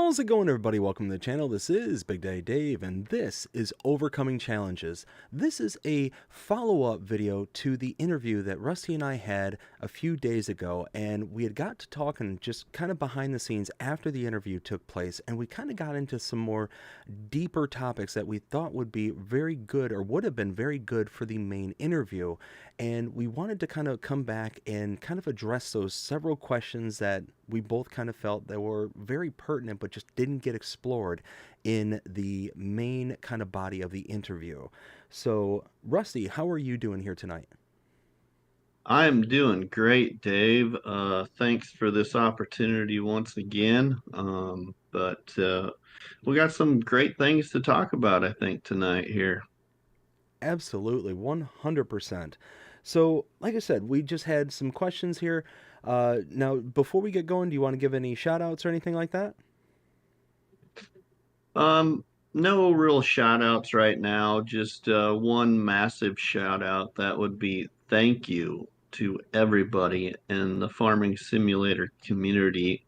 How's it going, everybody? Welcome to the channel. This is Big Daddy Dave, and this is Overcoming Challenges. This is a follow-up video to the interview that Rusty and I had a few days ago, and we had got to talking just kind of behind the scenes after the interview took place, and we kind of got into some more deeper topics that we thought would be very good, or would have been very good for the main interview. And we wanted to kind of come back and kind of address those several questions that we both kind of felt that were very pertinent but just didn't get explored in the main kind of body of the interview. So, Rusty, how are you doing here tonight? I'm doing great, Dave. Thanks for this opportunity once again. But we got some great things to talk about, I think, tonight here. Absolutely, 100%. So, like I said, we just had some questions here. Now, before we get going, do you want to give any shout outs or anything like that? No real shout outs right now, just one massive shout out. That would be thank you to everybody in the farming simulator community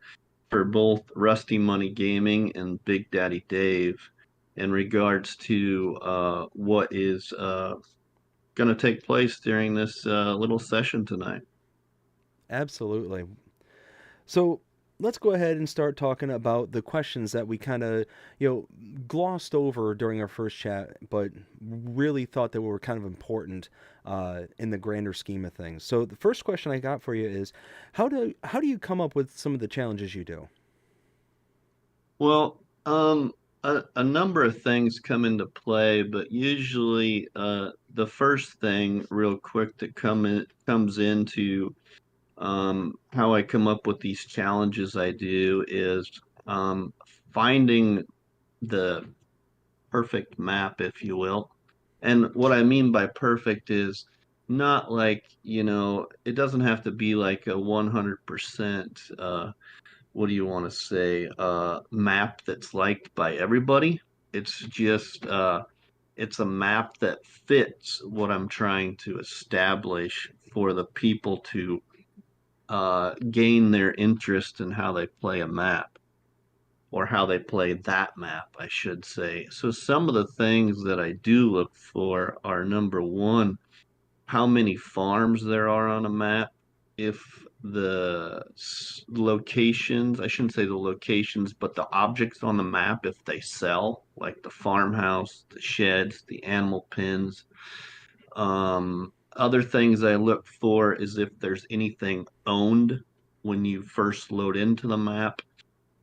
for both Rusty Money Gaming and Big Daddy Dave in regards to what is going to take place during this little session tonight. Absolutely. So let's go ahead and start talking about the questions that we kind of, glossed over during our first chat, but really thought that were kind of important in the grander scheme of things. So the first question I got for you is, how do you come up with some of the challenges you do? Well, a number of things come into play, but usually the first thing, real quick, that comes into how I come up with these challenges I do is finding the perfect map, if you will. And what I mean by perfect is not like, it doesn't have to be like a 100%, what do you want to say, map that's liked by everybody. It's just, it's a map that fits what I'm trying to establish for the people to gain their interest in how they play a map or how they play that map, I should say. So some of the things that I do look for are number one, how many farms there are on a map. If the locations, I shouldn't say the locations, but the objects on the map, if they sell, like the farmhouse, the sheds, the animal pens. Other things I look for is if there's anything owned when you first load into the map.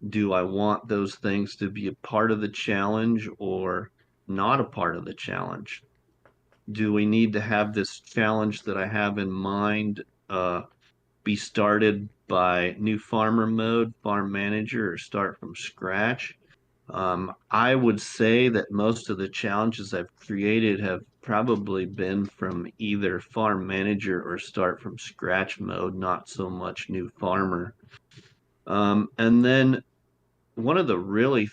Do I want those things to be a part of the challenge or not a part of the challenge? Do we need to have this challenge that I have in mind be started by new farmer mode, farm manager, or start from scratch? I would say that most of the challenges I've created have probably been from either farm manager or start from scratch mode, not so much new farmer. And then one of the really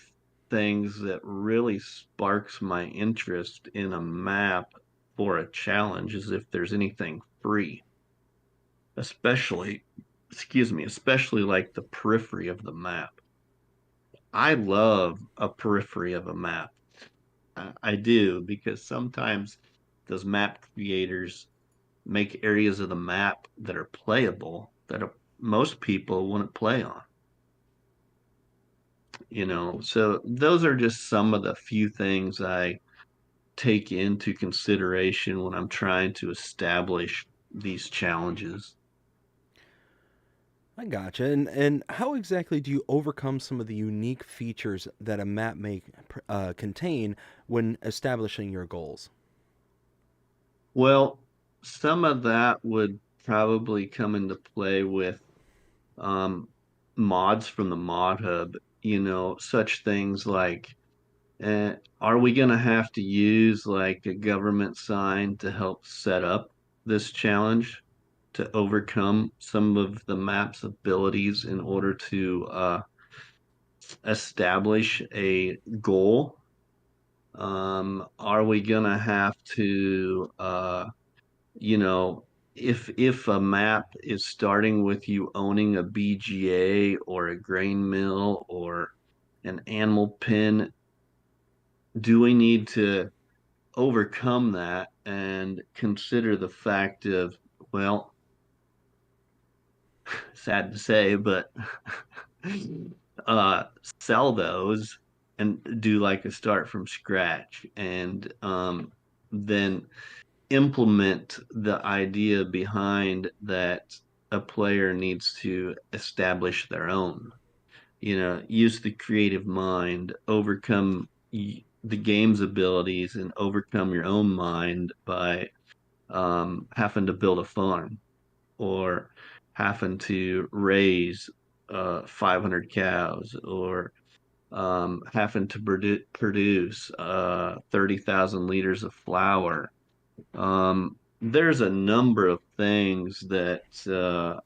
things that really sparks my interest in a map for a challenge is if there's anything free, especially, excuse me, especially like the periphery of the map. I love a periphery of a map. I do because sometimes those map creators make areas of the map that are playable that most people wouldn't play on. So those are just some of the few things I take into consideration when I'm trying to establish these challenges. I gotcha. And how exactly do you overcome some of the unique features that a map may contain when establishing your goals? Well, some of that would probably come into play with um, mods from the mod hub, such things like, are we going to have to use like a government sign to help set up this challenge to overcome some of the map's abilities in order to establish a goal? Are we gonna have to, you know, if a map is starting with you owning a BGA or a grain mill or an animal pen? Do we need to overcome that and consider the fact of, well, sad to say, but uh, sell those and do like a start from scratch, and then implement the idea behind that a player needs to establish their own, use the creative mind, overcome the game's abilities, and overcome your own mind by having to build a farm or having to raise 500 cows or having to produce 30,000 liters of flour. There's a number of things that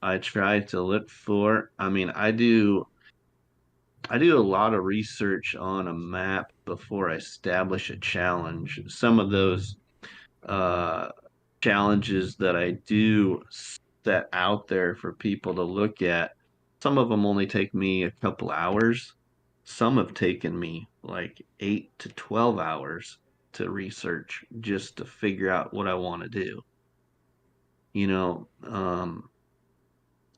I try to look for. I mean, I do a lot of research on a map before I establish a challenge. Some of those uh, challenges that I do set out there for people to look at, some of them only take me a couple hours. Some have taken me like 8 to 12 hours to research just to figure out what I want to do. You know,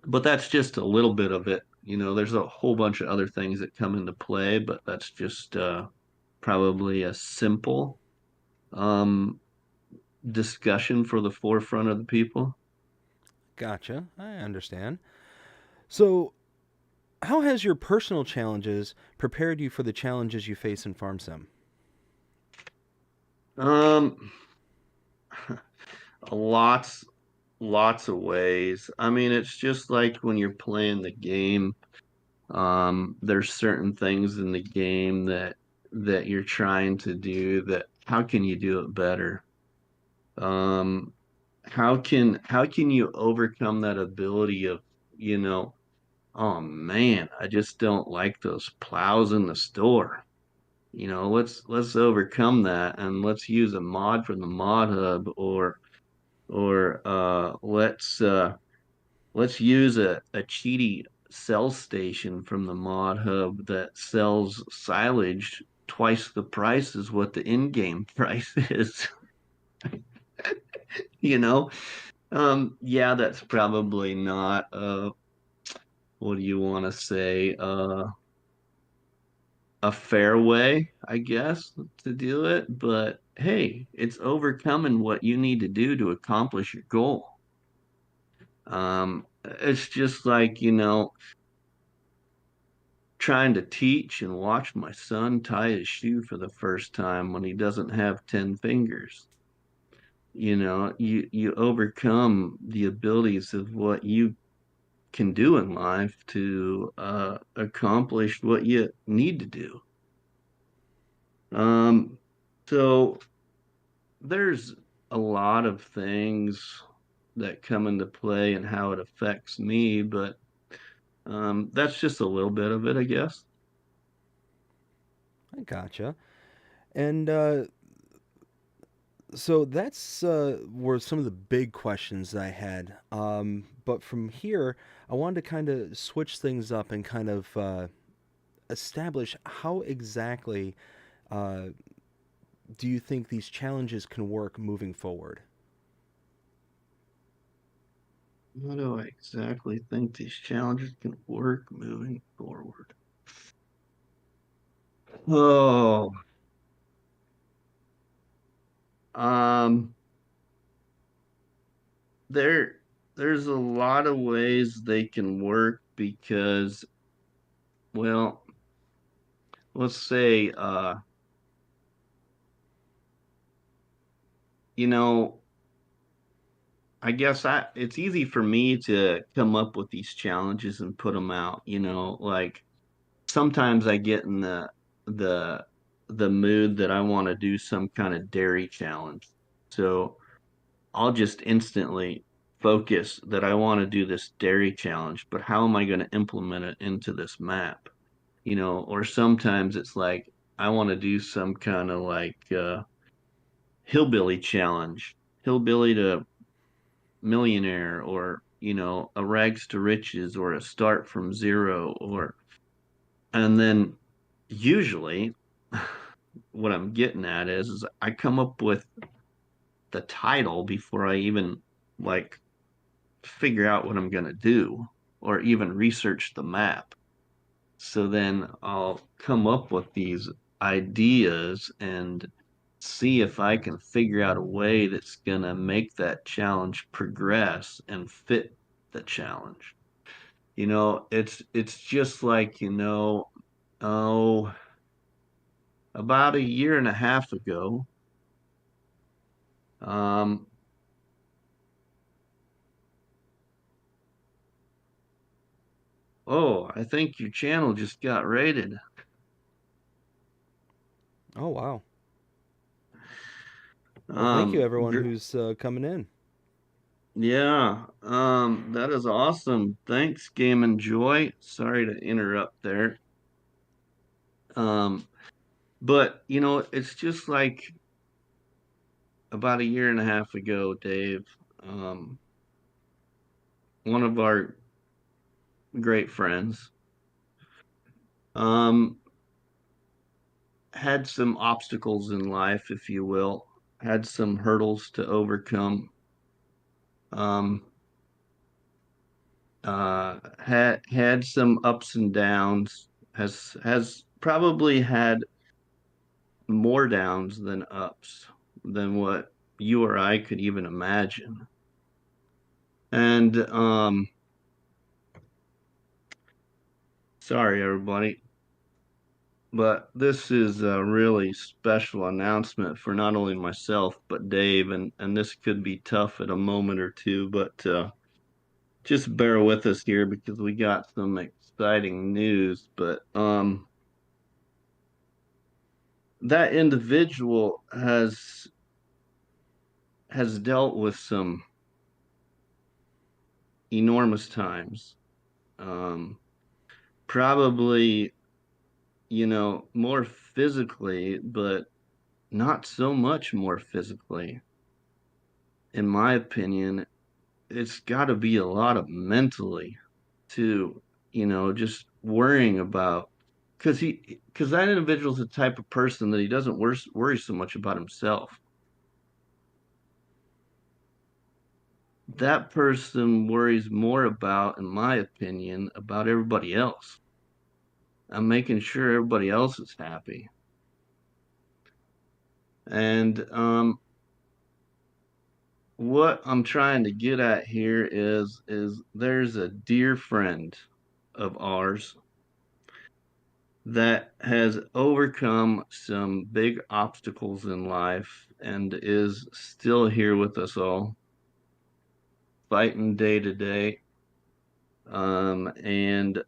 but that's just a little bit of it. There's a whole bunch of other things that come into play, but that's just probably a simple um, discussion for the forefront of the people. Gotcha. I understand. So, how has your personal challenges prepared you for the challenges you face in Farm Sim? Um, lots, lots of ways. I mean, it's just like when you're playing the game. There's certain things in the game that you're trying to do, that how can you do it better? Um, how can you overcome that ability of, you know, oh man, I just don't like those plows in the store. Let's overcome that and let's use a mod from the mod hub, or let's use a cheaty sell station from the mod hub that sells silage twice the price as what the in-game price is. you know yeah, that's probably not what do you want to say, a fair way, I guess, to do it, but hey, it's overcoming what you need to do to accomplish your goal. It's just like, trying to teach and watch my son tie his shoe for the first time when he doesn't have 10 fingers. You overcome the abilities of what you can do in life to accomplish what you need to do. Um, so there's a lot of things that come into play and how it affects me, but that's just a little bit of it, I guess. I gotcha. And so that's were some of the big questions I had. But from here, I wanted to kind of switch things up and kind of establish how exactly uh, do you think these challenges can work moving forward? How do I exactly think these challenges can work moving forward? Oh, um, there, there's a lot of ways they can work because, well, let's say, you know, I guess it's easy for me to come up with these challenges and put them out, like sometimes I get in the the mood that I want to do some kind of dairy challenge. So I'll just instantly focus that I want to do this dairy challenge, but how am I going to implement it into this map? Or sometimes it's like I want to do some kind of like hillbilly challenge, hillbilly to millionaire, or a rags to riches, or a start from zero, or and then usually what I'm getting at is I come up with the title before I even like figure out what I'm going to do or even research the map. So then I'll come up with these ideas and see if I can figure out a way that's going to make that challenge progress and fit the challenge. It's just like, oh, about a year and a half ago, um, oh, I think your channel just got rated. Oh, wow. Well, thank you, Um, everyone gr- who's coming in. yeah, that is awesome. Thanks, Game and Joy. Sorry to interrupt there. Um, but it's just like about a year and a half ago, Dave. Um, one of our great friends, um, had some obstacles in life, if you will, had some hurdles to overcome. Um, had some ups and downs. Has probably had more downs than ups than what you or I could even imagine. And sorry everybody, but this is a really special announcement for not only myself but Dave, and this could be tough at a moment or two, but just bear with us here because we got some exciting news. But that individual has dealt with some enormous times. Um, Probably, more physically, but not so much more physically. In my opinion, it's got to be a lot of mentally to, just worrying about because that individual's the type of person that he doesn't worry so much about himself. That person worries more about, in my opinion, about everybody else. I'm making sure everybody else is happy. And what I'm trying to get at here is there's a dear friend of ours that has overcome some big obstacles in life and is still here with us all, fighting day to day. And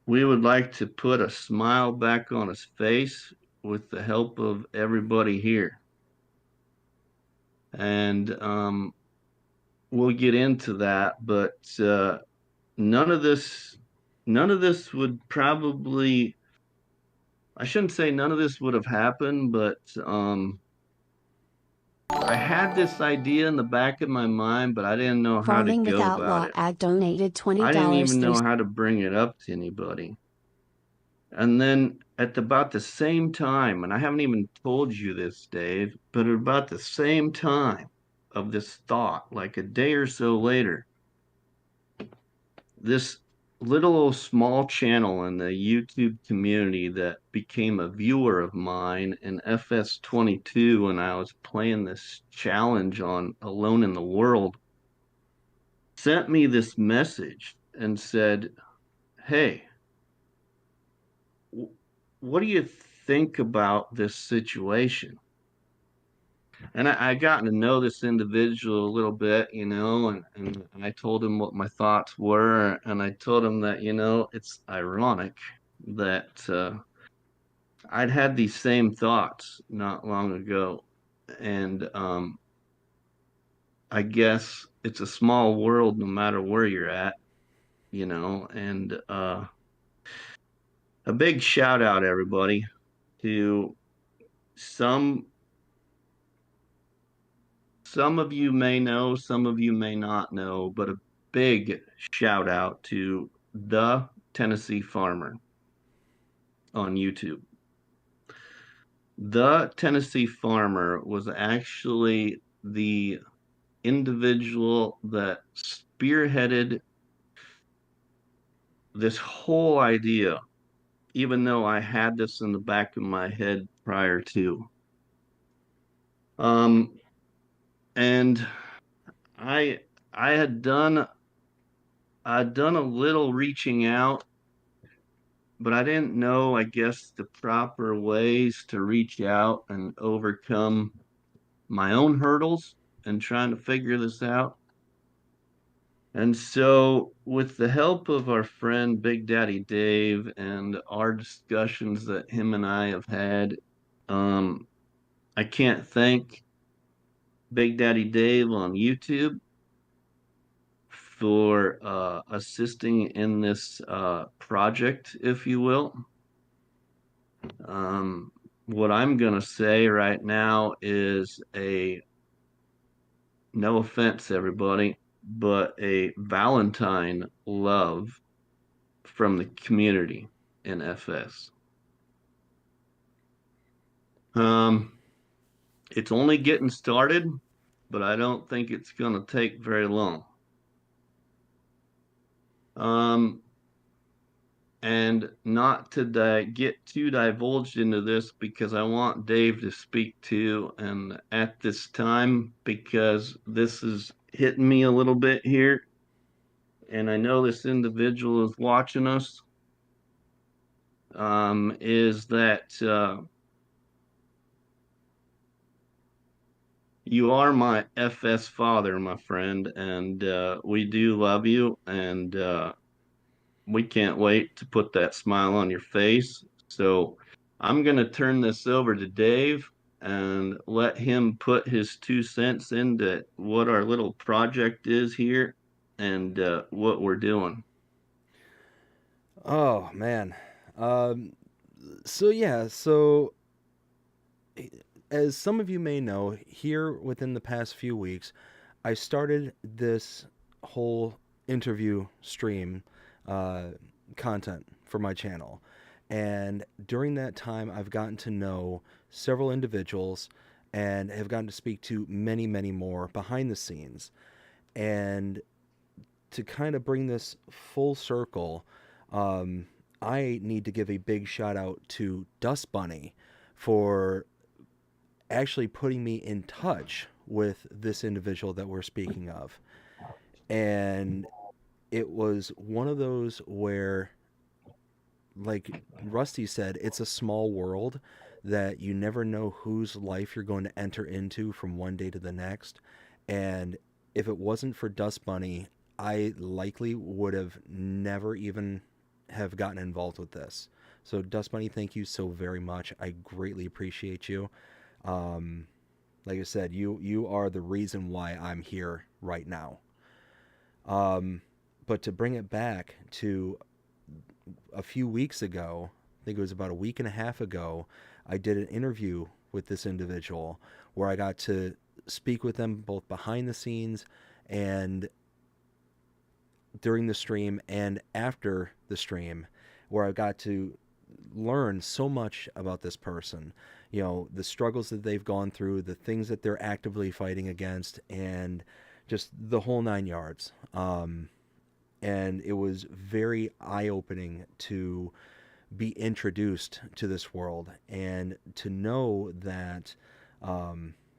we would like to put a smile back on his face with the help of everybody here. And we'll get into that, but none of this none of this would probably I shouldn't say none of this would have happened, but I had this idea in the back of my mind, but I didn't know how to Farming go Without about Law it. Ag donated I didn't $20 even through know how to bring it up to anybody. And then at about the same time, and I haven't even told you this, Dave, but at about the same time of this thought, like a day or so later, this little small channel in the YouTube community that became a viewer of mine in FS22 when I was playing this challenge on Alone in the World sent me this message and said, "Hey, what do you think about this situation?" And I got to know this individual a little bit, and I told him what my thoughts were. And I told him that, it's ironic that I'd had these same thoughts not long ago. And I guess it's a small world no matter where you're at, and a big shout out, everybody, to some some of you may know, some of you may not know, but a big shout out to the Tennessee farmer. on YouTube. The Tennessee Farmer was actually the individual that spearheaded this whole idea, even though I had this in the back of my head prior to. Um, and I I had done a little reaching out, but I didn't know, I guess, the proper ways to reach out and overcome my own hurdles and trying to figure this out. And so, with the help of our friend Big Daddy Dave and our discussions that him and I have had, um, I can't thank Big Daddy Dave on YouTube for assisting in this project, if you will. Um, what I'm going to say right now is a no offense, everybody, but a Valentine love from the community in FS. Um, it's only getting started, but I don't think it's going to take very long. Um, and not to get too divulged into this because I want Dave to speak to, and at this time, because this is hitting me a little bit here, and I know this individual is watching us, is that you are my FS father, my friend, and we do love you, and we can't wait to put that smile on your face. So I'm going to turn this over to Dave and let him put his 2 cents into what our little project is here and what we're doing. Oh man. Um, so yeah, so as some of you may know, here within the past few weeks, I started this whole interview stream uh, content for my channel. And during that time, I've gotten to know several individuals and have gotten to speak to many, many more behind the scenes. And to kind of bring this full circle, um, I need to give a big shout out to Dust Bunny for actually putting me in touch with this individual that we're speaking of. And it was one of those where, like Rusty said, it's a small world that you never know whose life you're going to enter into from one day to the next. And if it wasn't for Dust Bunny, I likely would have never even have gotten involved with this. So Dust Bunny, thank you so very much. I greatly appreciate you. Um, like I said, you are the reason why I'm here right now. Um, but to bring it back to a few weeks ago, I think it was about a week and a half ago, I did an interview with this individual where I got to speak with them both behind the scenes and during the stream and after the stream, where I got to learn so much about this person, you know, the struggles that they've gone through, the things that they're actively fighting against, and just the whole 9 yards. And it was very eye-opening to be introduced to this world and to know that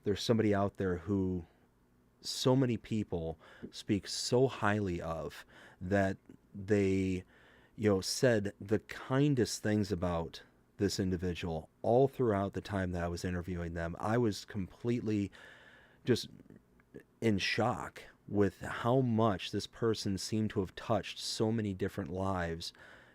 there's somebody out there who so many people speak so highly of, that they, you know, said the kindest things about this individual all throughout the time that I was interviewing them. I was completely just in shock with how much this person seemed to have touched so many different lives,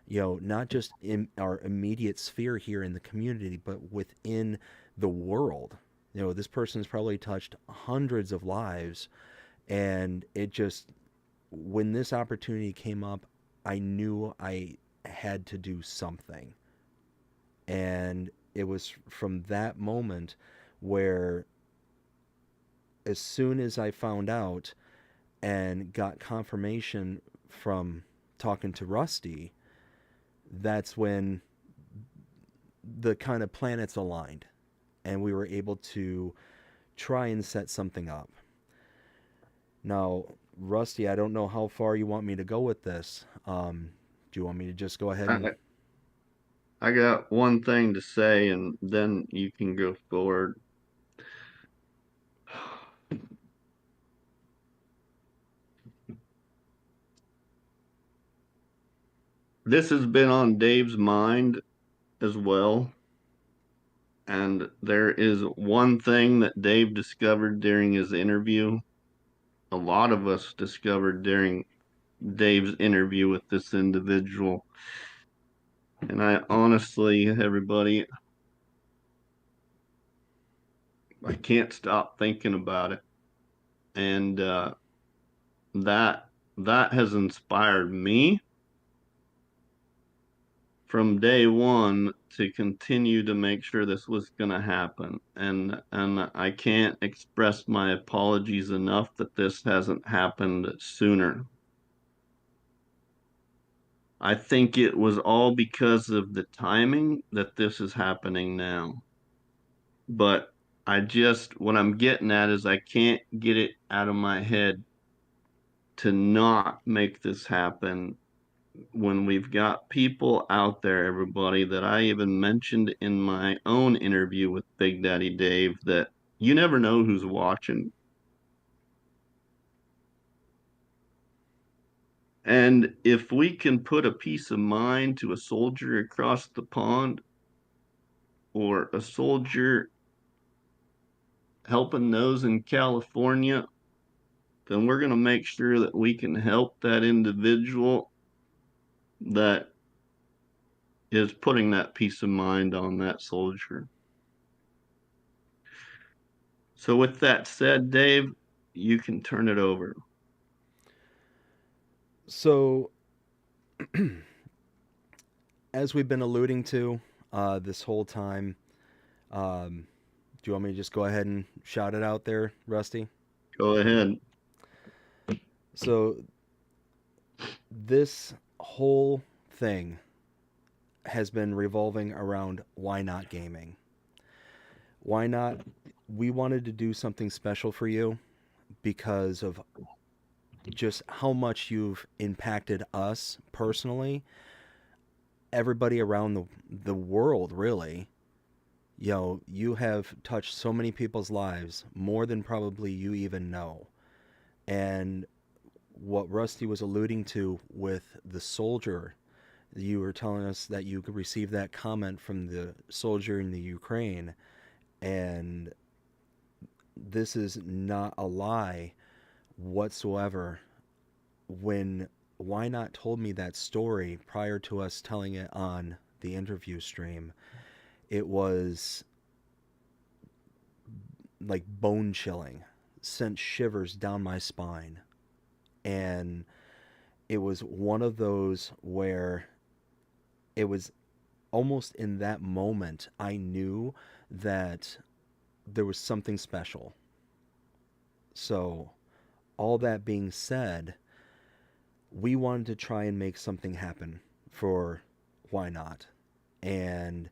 you know, not just in our immediate sphere here in the community, but within the world. You know, this person's probably touched hundreds of lives, and it just, when this opportunity came up, I knew I had to do something. And it was from that moment where, as soon as I found out and got confirmation from talking to Rusty, that's when the kind of planets aligned, and we were able to try and set something up. Now, Rusty, I don't know how far you want me to go with this. Do you want me to just go ahead and... I, I got one thing to say, and then you can go forward. This has been on Dave's mind as well. And there is one thing that Dave discovered during his interview. A lot of us discovered during Dave's interview with this individual. And I honestly, everybody, I can't stop thinking about it. And that has inspired me from day one to continue to make sure this was going to happen. And I can't express my apologies enough that this hasn't happened sooner. I think it was all because of the timing that this is happening now. But what I'm getting at is I can't get it out of my head to not make this happen when we've got people out there, everybody, that I even mentioned in my own interview with Big Daddy Dave, that you never know who's watching. And if we can put a peace of mind to a soldier across the pond, or a soldier helping those in California, then we're going to make sure that we can help that individual that is putting that peace of mind on that soldier. So with that said, Dave, you can turn it over. So, as we've been alluding to this whole time, do you want me to just go ahead and shout it out there, Rusty? Go ahead. So, this whole thing has been revolving around Whyknot Gaming. Whyknot? We wanted to do something special for you because of just how much you've impacted us personally, everybody around the world, really. You know, you have touched so many people's lives, more than probably you even know. And what Rusty was alluding to with the soldier, you were telling us that you could receive that comment from the soldier in the Ukraine, and this is not a lie whatsoever. When Whyknot told me that story prior to us telling it on the interview stream, it was like bone chilling, sent shivers down my spine. And it was one of those where it was almost in that moment I knew that there was something special. So, all that being said, we wanted to try and make something happen for Whyknot. And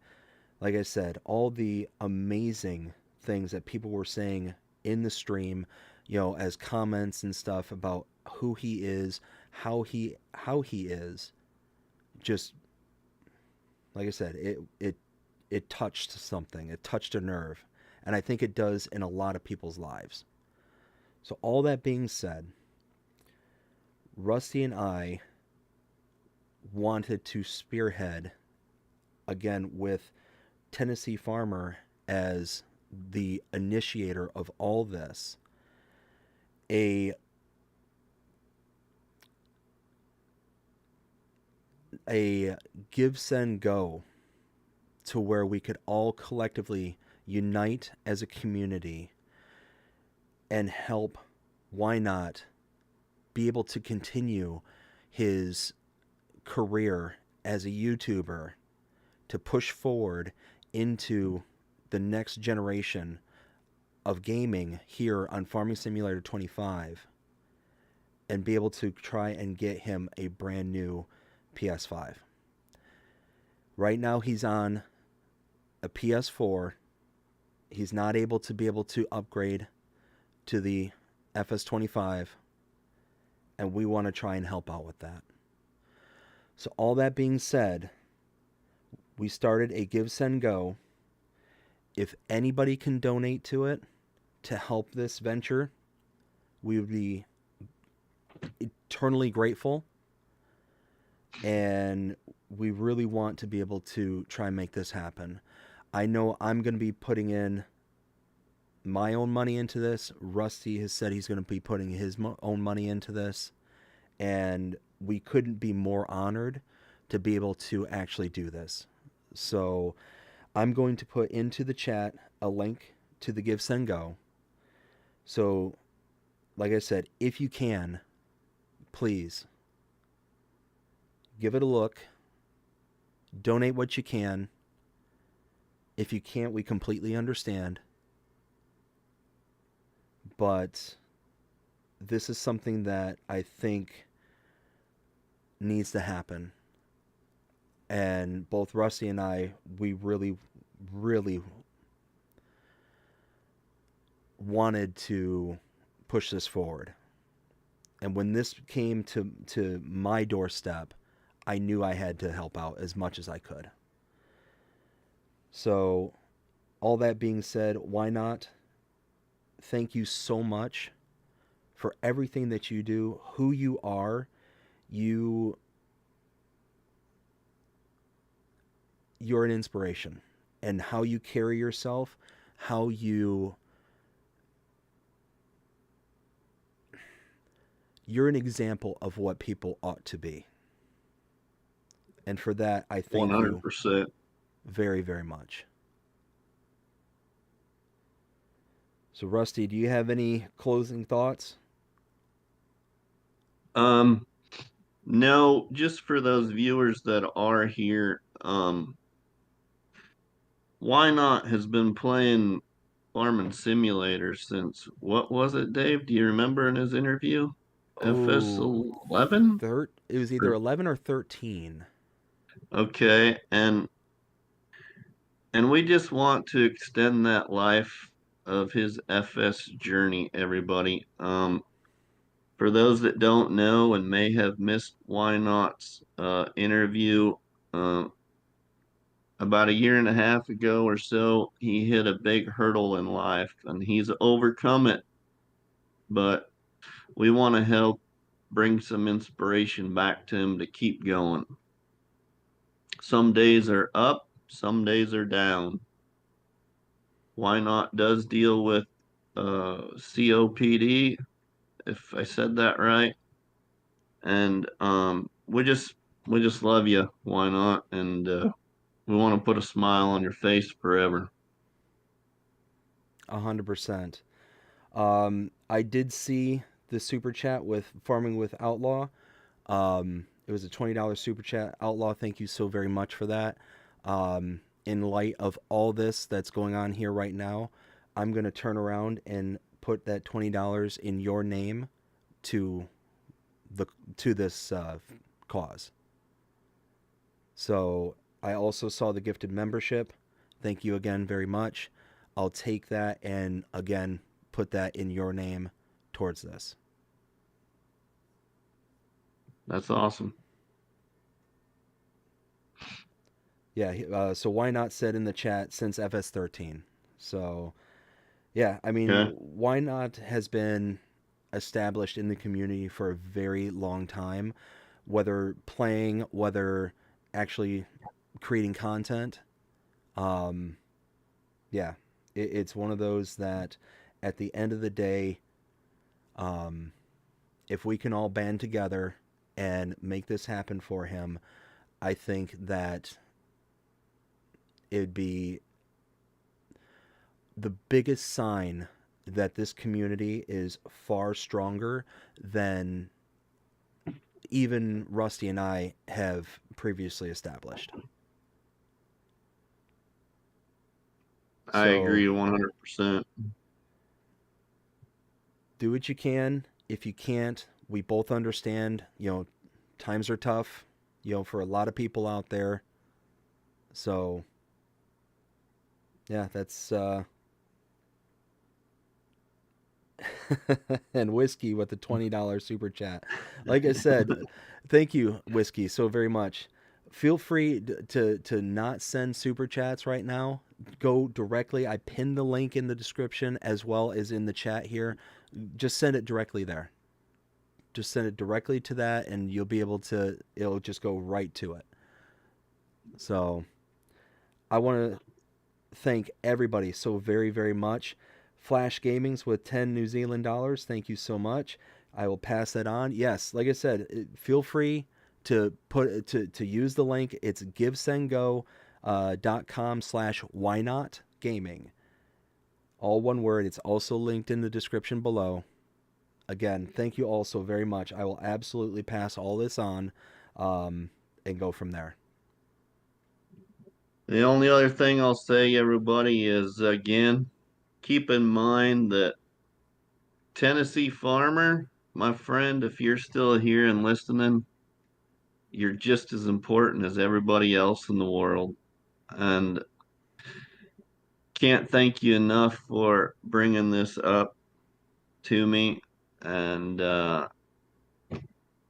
like I said, all the amazing things that people were saying in the stream, you know, as comments and stuff about who he is, how he is, just like I said, it touched something. It touched a nerve, and I think it does in a lot of people's lives. So all that being said, Rusty and I wanted to spearhead again with Tennessee Farmer as the initiator of all this, a give, send, go, to where we could all collectively unite as a community and help Whyknot be able to continue his career as a YouTuber, to push forward into the next generation of gaming here on Farming Simulator 25, and be able to try and get him a brand new PS5. Right now he's on a PS4. He's not able to upgrade to the FS25, and we want to try and help out with that. So all that being said, we started a Give Send Go. If anybody can donate to it to help this venture, we would be eternally grateful. And we really want to be able to try and make this happen. I know I'm going to be putting in my own money into this. Rusty has said he's going to be putting his own money into this. And we couldn't be more honored to be able to actually do this. So I'm going to put into the chat a link to the Give Send Go. So, like I said, if you can, please give it a look. Donate what you can. If you can't, we completely understand. But this is something that I think needs to happen. And both Rusty and I, we really, really wanted to push this forward. And when this came to my doorstep, I knew I had to help out as much as I could. So, all that being said, Whyknot? Thank you so much for everything that you do, who you are. You're an inspiration, and how you carry yourself, how you're an example of what people ought to be. And for that, I thank 100%. you very, very much. So, Rusty, do you have any closing thoughts? No, just for those viewers that are here, Whyknot has been playing Farming Simulator since, what was it, Dave? Do you remember in his interview? Oh, FS11? it was either 11 or 13. Okay, and we just want to extend that life of his FS journey, everybody. For those that don't know and may have missed Whyknot's interview, about a year and a half ago or so, he hit a big hurdle in life and he's overcome it. But we want to help bring some inspiration back to him to keep going. Some days are up, some days are down. Whyknot does deal with COPD, if I said that right. And we just love you, Whyknot? And we want to put a smile on your face forever. 100%. I did see the super chat with Farming with Outlaw. It was a $20 super chat. Outlaw, thank you so very much for that. In light of all this that's going on here right now, I'm going to turn around and put that $20 in your name to this cause. So I also saw the gifted membership. Thank you again very much. I'll take that and again put that in your name towards this. That's awesome. Yeah, so Whyknot said in the chat since FS13. So, yeah, I mean, Okay. Whyknot has been established in the community for a very long time, whether playing, whether actually creating content. Yeah, it's one of those that at the end of the day, if we can all band together and make this happen for him, I think that it'd be the biggest sign that this community is far stronger than even Rusty and I have previously established. I agree 100%. Do what you can. If you can't, we both understand, times are tough, for a lot of people out there. So Yeah, that's and Whiskey with the $20 super chat. Like I said, thank you, Whiskey, so very much. Feel free to not send super chats right now. Go directly. I pinned the link in the description as well as in the chat here. Just send it directly there. Just send it directly to that, and you'll be able to. It'll just go right to it. So I want to thank everybody so very, very much. Flash Gamings with 10 New Zealand dollars. Thank you so much. I will pass that on. Yes, like I said, feel free to to use the link. It's givesendgo.com/whynotgaming. All one word. It's also linked in the description below. Again, thank you all so very much. I will absolutely pass all this on and go from there. The only other thing I'll say, everybody, is again, keep in mind that Tennessee Farmer, my friend, if you're still here and listening, you're just as important as everybody else in the world. And can't thank you enough for bringing this up to me. And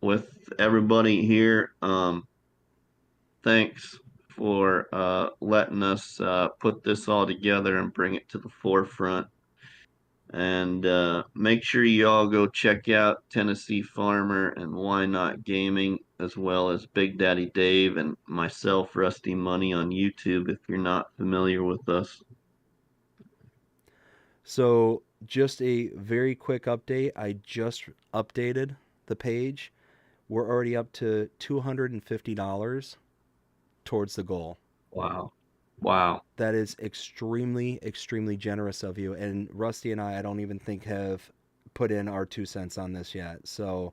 with everybody here, thanks for letting us put this all together and bring it to the forefront. And make sure you all go check out Tennessee Farmer and Whyknot Gaming, as well as Big Daddy Dave and myself, Rusty Money, on YouTube if you're not familiar with us. So, just a very quick update. I just updated the page. We're already up to $250 towards the goal. Wow. Wow. That is extremely, extremely generous of you. And Rusty and I don't even think have put in our 2 cents on this yet. So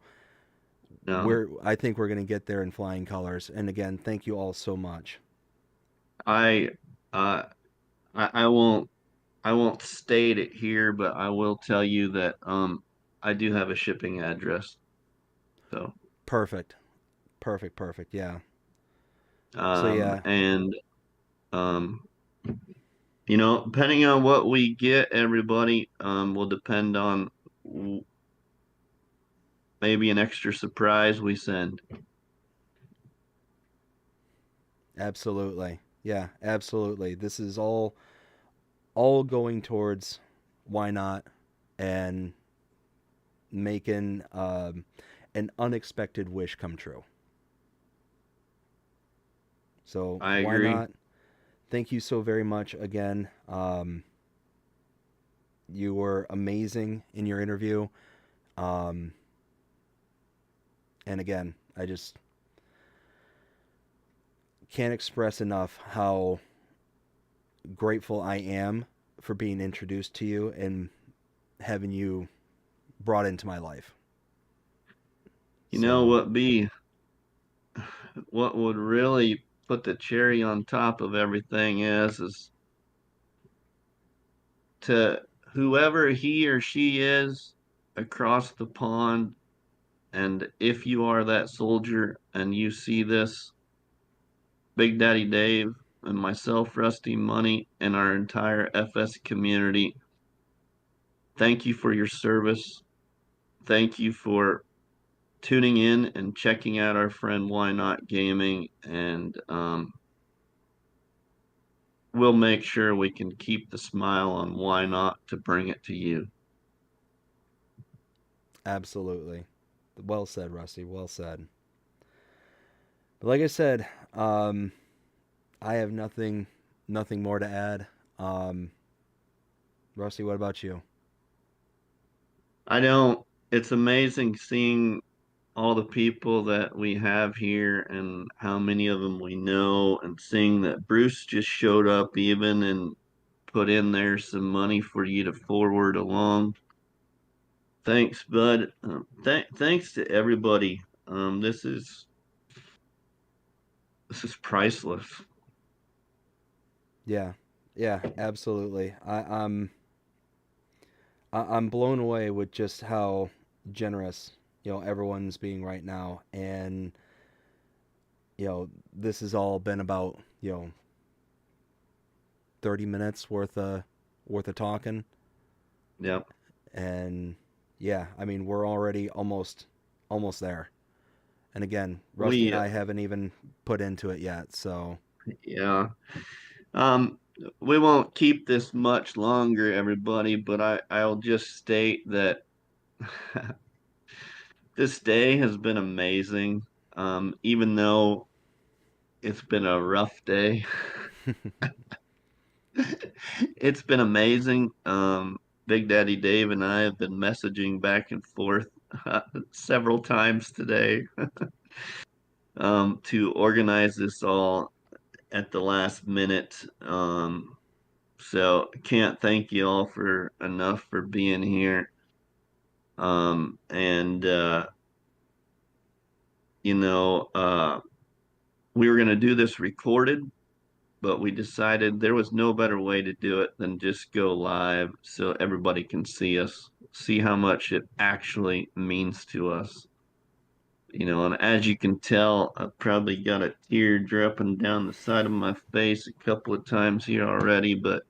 No, I think we're going to get there in flying colors. And again, thank you all so much. I, uh, I won't state it here, but I will tell you that I do have a shipping address. So Perfect. Perfect. Perfect. Yeah. So yeah, and um depending on what we get, everybody, will depend on maybe an extra surprise we send. absolutely. Yeah, absolutely. This is all going towards Whyknot and making an unexpected wish come true. So I why agree. not? Thank you so very much again. You were amazing in your interview. Um, and again, I just can't express enough how grateful I am for being introduced to you and having you brought into my life. You know So, what would really put the cherry on top of everything is to whoever he or she is across the pond, and if you are that soldier and you see this, Big Daddy Dave and myself, Rusty Money, and our entire FS community, thank you for your service. Thank you for tuning in and checking out our friend Whyknot Gaming, and we'll make sure we can keep the smile on Whyknot to bring it to you. absolutely. Well said, Rusty. Well said. But like I said, I have nothing more to add. Um, Rusty, what about you? I don't. It's amazing seeing all the people that we have here and how many of them we know, and seeing that Bruce just showed up even and put in there some money for you to forward along. Thanks, bud. Thanks to everybody. This is priceless. Yeah, yeah, absolutely. I'm blown away with just how generous everyone's being right now, and this has all been about 30 minutes worth of talking. Yep. And yeah, I mean, we're already almost there. And again, Rusty and We I haven't even put into it yet. So yeah. Um, we won't keep this much longer, everybody, but I'll just state that this day has been amazing. Even though it's been a rough day, it's been amazing. Big Daddy Dave and I have been messaging back and forth several times today to organize this all at the last minute. So can't thank you all for enough for being here. And you know, we were gonna do this recorded, but we decided there was no better way to do it than just go live so everybody can see us, see how much it actually means to us. And as you can tell, I've probably got a tear dripping down the side of my face a couple of times here already, but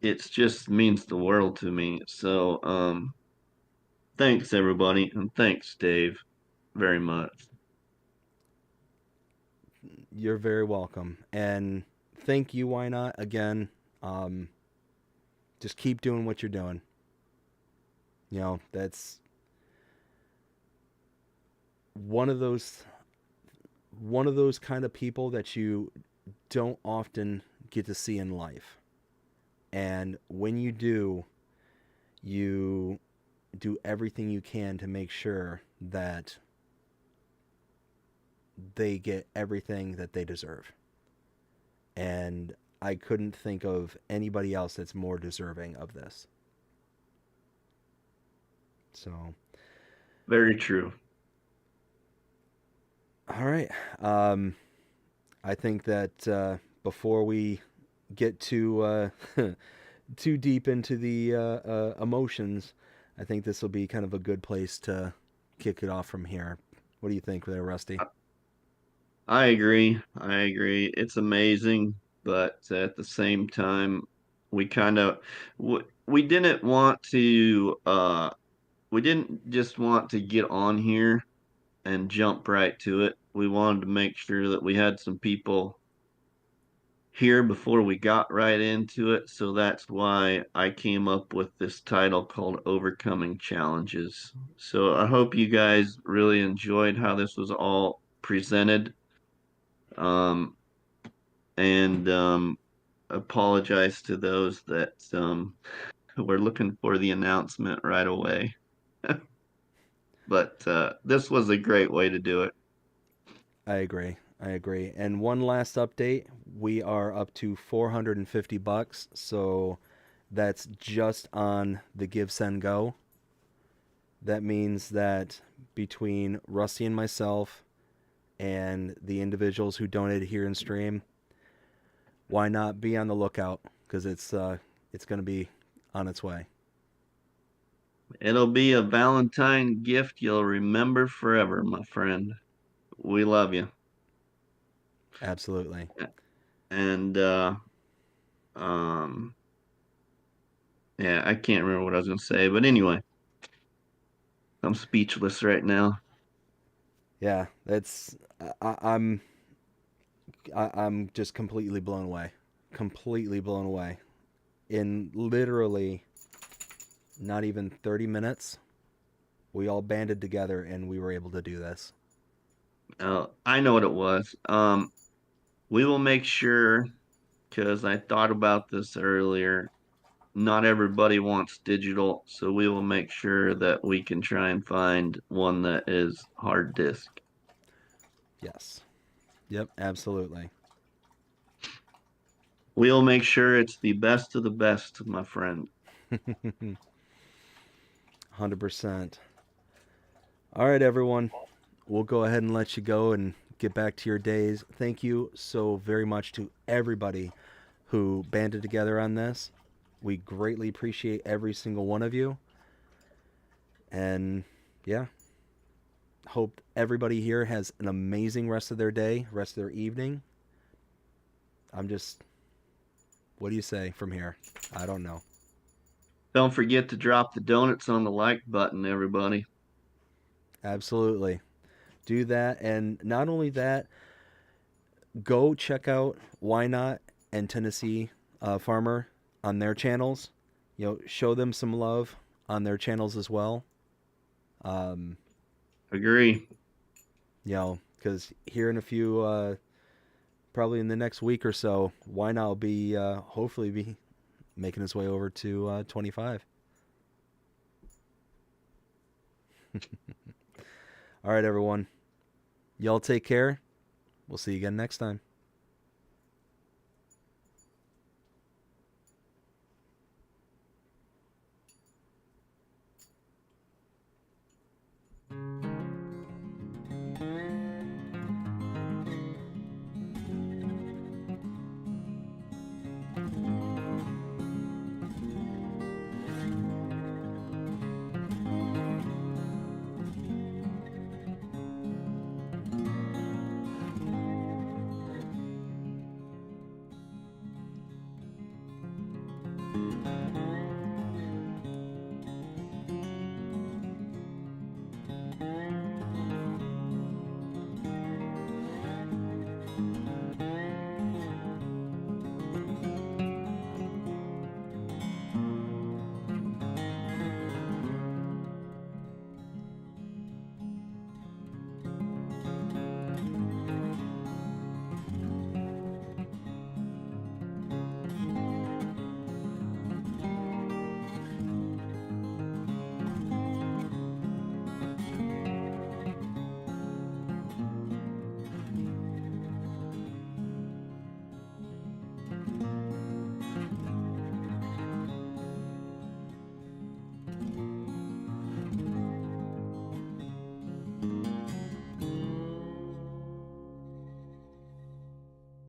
it's just means the world to me. So, thanks everybody, and thanks Dave very much. you're very welcome. And thank you, Whyknot, again. Um, just keep doing what you're doing. That's one of those kind of people that you don't often get to see in life. And when you do everything you can to make sure that they get everything that they deserve. And I couldn't think of anybody else that's more deserving of this. So, Very true. all right. I think that before we get too deep into the emotions, I think this will be kind of a good place to kick it off from here. What do you think there, Rusty? I agree. I agree. It's amazing, but at the same time, we kind of we didn't want to we didn't just want to get on here and jump right to it. We wanted to make sure that we had some people here before we got right into it. So that's why I came up with this title called Overcoming Challenges. So I hope you guys really enjoyed how this was all presented. Um, and apologize to those that were looking for the announcement right away. But this was a great way to do it. I agree. I agree. And one last update, we are up to $450, so that's just on the Give Send Go. That means that between Rusty and myself and the individuals who donated here in stream, why not be on the lookout, because it's going to be on its way. It'll be a Valentine gift you'll remember forever, my friend. We love you. Absolutely. And um yeah, I can't remember what I was gonna say, but anyway, I'm speechless right now. Yeah, that's I, I'm I'm just completely blown away. Completely blown away. In literally not even 30 minutes, we all banded together and we were able to do this. I know what it was. We will make sure, because I thought about this earlier. Not everybody wants digital, so we will make sure that we can try and find one that is hard disk. Yes. Yep, absolutely. We'll make sure it's the best of the best, my friend. 100%. All right, everyone. We'll go ahead and let you go and get back to your days. Thank you so very much to everybody who banded together on this. We greatly appreciate every single one of you. And yeah, hope everybody here has an amazing rest of their day, rest of their evening. I'm just, what do you say from here? I don't know. Don't forget to drop the donuts on the like button, everybody. Absolutely. Do that. And not only that, go check out Whyknot and Tennessee Farmer on their channels. You know, show them some love on their channels as well. Agree. You know, because here in a few, probably in the next week or so, Whyknot will be hopefully be making his way over to 25. All right, everyone. Y'all take care. We'll see you again next time.